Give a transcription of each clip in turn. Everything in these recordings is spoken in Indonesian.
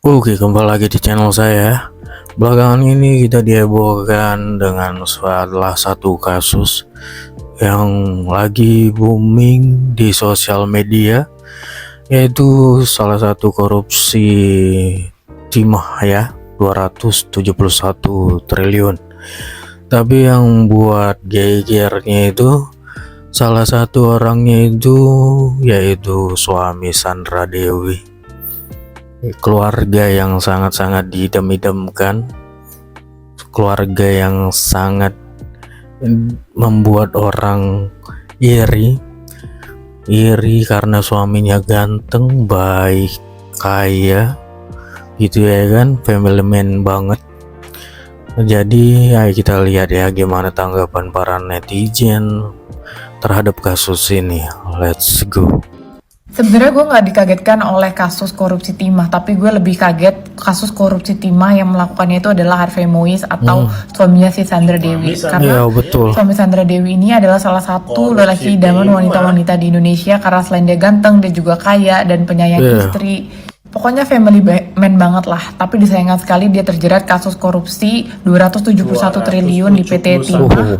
Oke, kembali lagi di channel saya. Belakangan ini kita dihebohkan dengan salah satu kasus yang lagi booming di sosial media, yaitu salah satu korupsi timah ya, 271 triliun. Tapi yang buat gegernya itu salah satu orangnya itu yaitu suami Sandra Dewi. Keluarga yang sangat-sangat diidam-idamkan, keluarga yang sangat membuat orang iri karena suaminya ganteng, baik, kaya gitu ya kan, family man banget. Jadi ya kita lihat ya gimana tanggapan para netizen terhadap kasus ini. Let's go. Sebenarnya gue nggak dikagetkan oleh kasus korupsi timah, tapi gue lebih kaget kasus korupsi timah yang melakukannya itu adalah Harvey Mois atau suaminya si Sandra Dewi. Karena betul. suami Sandra Dewi ini adalah salah satu lelaki idaman wanita-wanita di Indonesia karena selain dia ganteng, dia juga kaya dan penyayang istri. Pokoknya family man banget lah. Tapi disayangkan sekali dia terjerat kasus korupsi 271 triliun di PT Timah.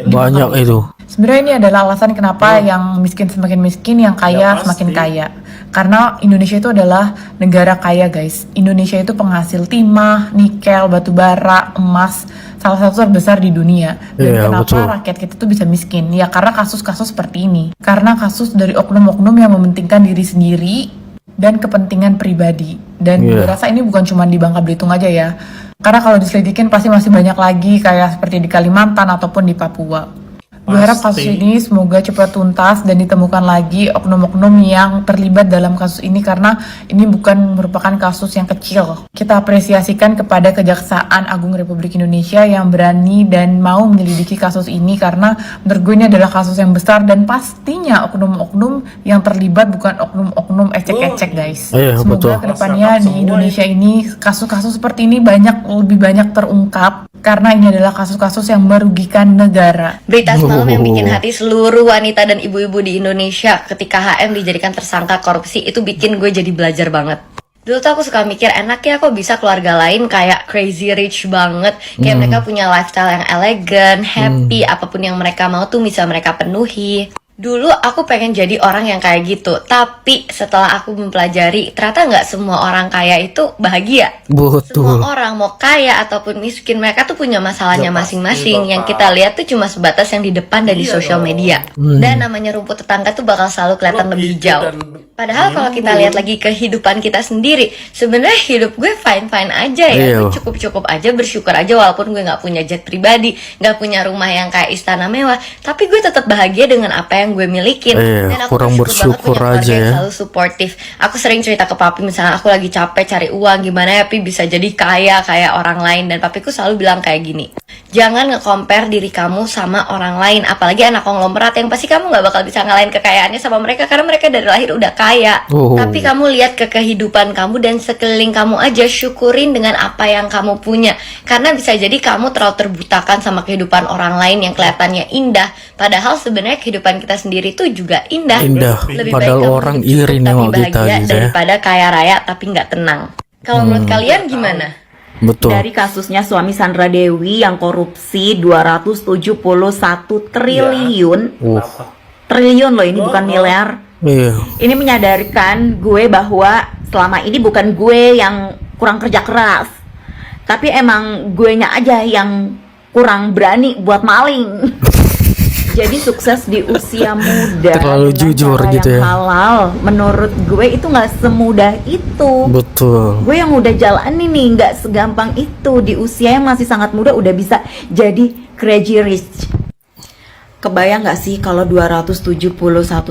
Banyak itu. Sebenarnya ini adalah alasan kenapa yang miskin semakin miskin, yang kaya semakin kaya. Karena Indonesia itu adalah negara kaya, guys. Indonesia itu penghasil timah, nikel, batu bara, emas, salah satu terbesar di dunia. Dan kenapa rakyat kita tuh bisa miskin? Ya karena kasus-kasus seperti ini. Karena kasus dari oknum-oknum yang mementingkan diri sendiri dan kepentingan pribadi. Dan gue rasa ini bukan cuma di Bangka Belitung aja ya. Karena kalau diselidikin pasti masih banyak lagi, kayak seperti di Kalimantan ataupun di Papua. Gue harap kasus ini semoga cepat tuntas dan ditemukan lagi oknum-oknum yang terlibat dalam kasus ini, karena ini bukan merupakan kasus yang kecil. Kita apresiasikan kepada Kejaksaan Agung Republik Indonesia yang berani dan mau menyelidiki kasus ini, karena menurut gue ini adalah kasus yang besar dan pastinya oknum-oknum yang terlibat bukan oknum-oknum ecek-ecek, guys. Semoga kedepannya di Indonesia ini kasus-kasus seperti ini lebih banyak terungkap, karena ini adalah kasus-kasus yang merugikan negara. Berita semalam yang bikin hati seluruh wanita dan ibu-ibu di Indonesia ketika HM dijadikan tersangka korupsi itu bikin gue jadi belajar banget. Dulu tuh aku suka mikir, enaknya kok bisa keluarga lain kayak crazy rich banget, kayak mereka punya lifestyle yang elegan, happy, apapun yang mereka mau tuh bisa mereka penuhi. Dulu aku pengen jadi orang yang kayak gitu, tapi setelah aku mempelajari, ternyata nggak semua orang kaya itu bahagia. Betul. Semua orang mau kaya ataupun miskin, mereka tuh punya masalahnya masing-masing. Yang kita lihat tuh cuma sebatas yang di depan dan di sosial media. Dan namanya rumput tetangga tuh bakal selalu kelihatan lebih hijau. Padahal kalau kita lihat lagi kehidupan kita sendiri, sebenarnya hidup gue fine-fine aja ya. Gue cukup-cukup aja, bersyukur aja walaupun gue nggak punya jet pribadi, nggak punya rumah yang kayak istana mewah, tapi gue tetap bahagia dengan apa yang gue milikin. Dan aku kurang bersyukur aja ya. Yang selalu suportif. Aku sering cerita ke papi, misalnya aku lagi capek cari uang, gimana ya pi bisa jadi kaya kayak orang lain, dan papiku selalu bilang kayak gini, jangan nge-compare diri kamu sama orang lain, apalagi anak konglomerat yang pasti kamu nggak bakal bisa ngalahin kekayaannya sama mereka karena mereka dari lahir udah kaya. Tapi kamu lihat ke kehidupan kamu dan sekeliling kamu aja, syukurin dengan apa yang kamu punya, karena bisa jadi kamu terlalu terbutakan sama kehidupan orang lain yang kelihatannya indah, padahal sebenarnya kehidupan kita sendiri tuh juga indah. Lebih padahal baik orang kamu iri nengok kita gitu ya, daripada kaya raya tapi nggak tenang. Kalau menurut kalian gimana? Betul. Dari kasusnya suami Sandra Dewi yang korupsi 271 triliun. Triliun loh, ini bukan miliar. Ini menyadarkan gue bahwa selama ini bukan gue yang kurang kerja keras, tapi emang guenya aja yang kurang berani buat maling. Jadi sukses di usia muda, terlalu jujur gitu ya. Halal, menurut gue itu nggak semudah itu. Betul. Gue yang udah jalanin nih nggak segampang itu, di usia yang masih sangat muda udah bisa jadi crazy rich. Kebayang nggak sih kalau 271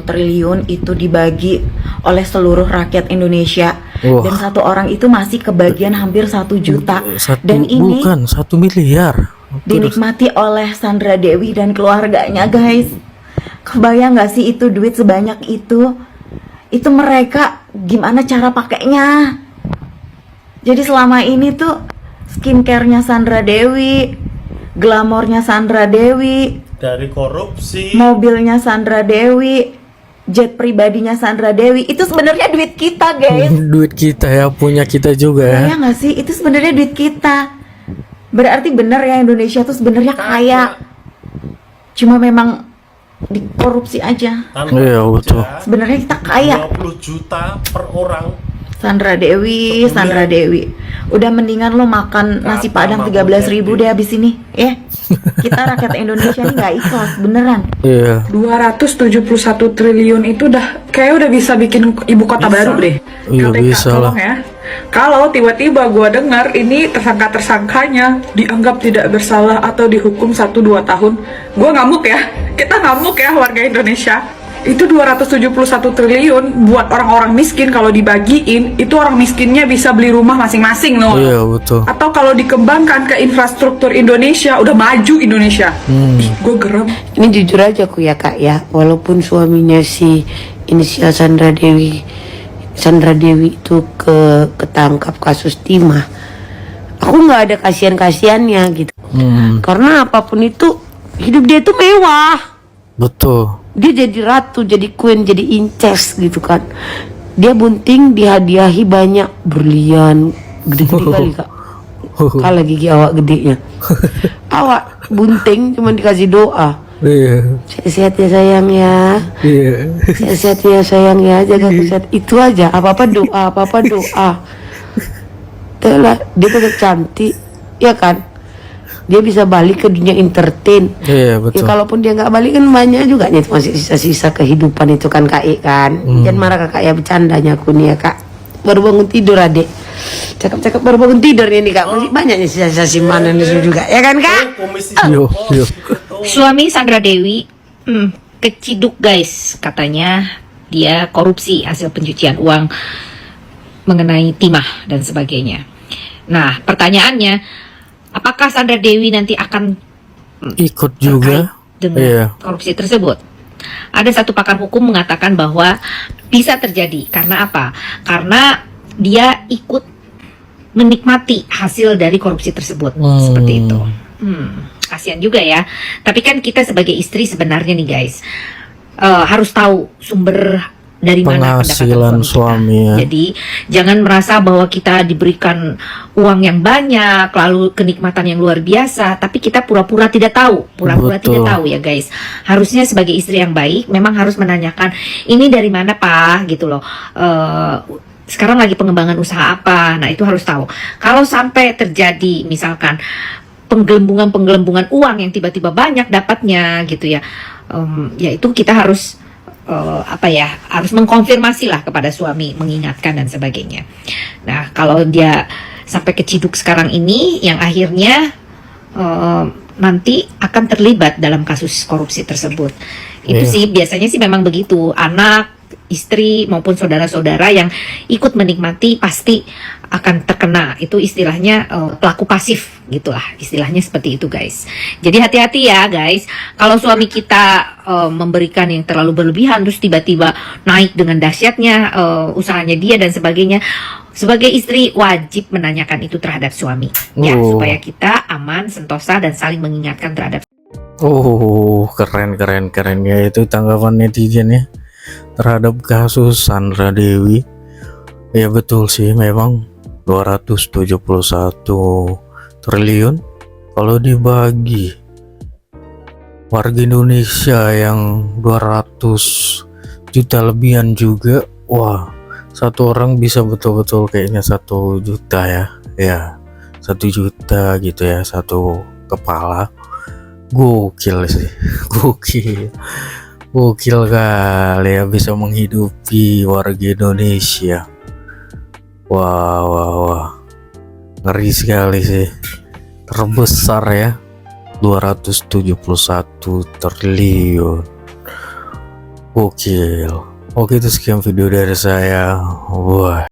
triliun itu dibagi oleh seluruh rakyat Indonesia, dan satu orang itu masih kebagian hampir 1 juta, dan ini bukan 1 miliar. Dinikmati oleh Sandra Dewi dan keluarganya, guys. Kebayang gak sih itu duit sebanyak itu? Itu mereka gimana cara pakainya? Jadi selama ini tuh skincare-nya Sandra Dewi, glamornya Sandra Dewi, dari korupsi, mobilnya Sandra Dewi, jet pribadinya Sandra Dewi itu sebenarnya duit kita, guys. Duit kita ya, punya kita juga ya. Ya nggak sih? Itu sebenarnya duit kita. Berarti benar ya, Indonesia tuh sebenarnya kaya. Cuma memang dikorupsi aja. Iya betul. Sebenarnya kita kaya. 20 juta per orang. Sandra Dewi, Sandra Dewi. Udah mendingan lo makan nasi padang 13.000 deh abis ini, ya. Kita rakyat Indonesia ini nggak ikhlas, beneran. Iya. 271 triliun itu kayak udah bisa bikin ibu kota baru deh. Iya, KTK, bisa lah. tolong ya. Kalau tiba-tiba gua dengar ini tersangka-tersangkanya dianggap tidak bersalah atau dihukum 1-2 tahun, gua ngamuk ya. Kita ngamuk ya warga Indonesia. Itu 271 triliun buat orang-orang miskin, kalau dibagiin itu orang miskinnya bisa beli rumah masing-masing loh. Iya betul. Atau kalau dikembangkan ke infrastruktur Indonesia, udah maju Indonesia. Gue gerem. Ini jujur aja aku ya kak ya, walaupun suaminya si inisial Sandra Dewi itu ketangkap kasus timah, aku nggak ada kasihan-kasihannya gitu. Karena apapun itu hidup dia itu mewah. Betul. Dia jadi ratu, jadi queen, jadi incest gitu kan. Dia bunting dihadiahi banyak berlian gede-gede kali kak. Kalah gigi awak gedenya. Awak bunting cuma dikasih doa. Iya. Sehat-sehat ya sayang ya. Iya. Sehat-sehat ya sayang ya, jaga kesehatan. Itu aja, apa-apa doa. Telah dia tetap cantik, ya kan? Dia bisa balik ke dunia entertain. Iya betul. Ya kalaupun dia nggak balik kan banyak juga nih masih sisa-sisa kehidupan itu kan kak kan. Jangan marah kakak ya, bercandanya aku nih ya kak. Baru bangun tidur adek. Cakep-cakep baru bangun tidur nih kak. Masih banyak nih sisa-sisa simpanan itu juga, ya kan kak? Yo. Suami Sandra Dewi keciduk guys, katanya dia korupsi hasil pencucian uang mengenai timah dan sebagainya. Nah pertanyaannya, apakah Sandra Dewi nanti akan Ikut juga. dengan Iya. korupsi tersebut? Ada satu pakar hukum mengatakan bahwa bisa terjadi. Karena apa? Karena dia ikut menikmati hasil dari korupsi tersebut. Seperti itu. Kasihan juga ya. Tapi kan kita sebagai istri sebenarnya nih guys, harus tahu sumber dari mana Penghasilan pendapatan suami ya. Jadi jangan merasa bahwa kita diberikan uang yang banyak, lalu kenikmatan yang luar biasa, tapi kita pura-pura tidak tahu, Betul. ya guys. Harusnya sebagai istri yang baik, memang harus menanyakan ini dari mana pak, gitu loh. Sekarang lagi pengembangan usaha apa, nah itu harus tahu. Kalau sampai terjadi misalkan penggelembungan uang yang tiba-tiba banyak dapatnya, gitu ya, ya itu kita harus harus mengkonfirmasi lah kepada suami, mengingatkan dan sebagainya. Nah kalau dia sampai keciduk sekarang ini, yang akhirnya nanti akan terlibat dalam kasus korupsi tersebut. Itu sih biasanya sih memang begitu, anak, istri maupun saudara-saudara yang ikut menikmati pasti akan terkena. Itu istilahnya pelaku pasif gitulah, istilahnya seperti itu guys. Jadi hati-hati ya guys, kalau suami kita memberikan yang terlalu berlebihan terus tiba-tiba naik dengan dahsyatnya usahanya dia dan sebagainya, sebagai istri wajib menanyakan itu terhadap suami ya, supaya kita aman, sentosa dan saling mengingatkan terhadap. Keren ya itu tanggapan netizen ya terhadap kasus Sandra Dewi. Ya betul sih, memang 271 triliun kalau dibagi warga Indonesia yang 200 juta lebihan juga, wah satu orang bisa betul-betul kayaknya 1 juta ya 1 juta gitu ya, satu kepala. Gokil sih, gokil kali ya, bisa menghidupi warga Indonesia. Wah, ngeri sekali sih. Terbesar ya, 271 triliun. Gokil. Oke, itu sekian video dari saya. Wah.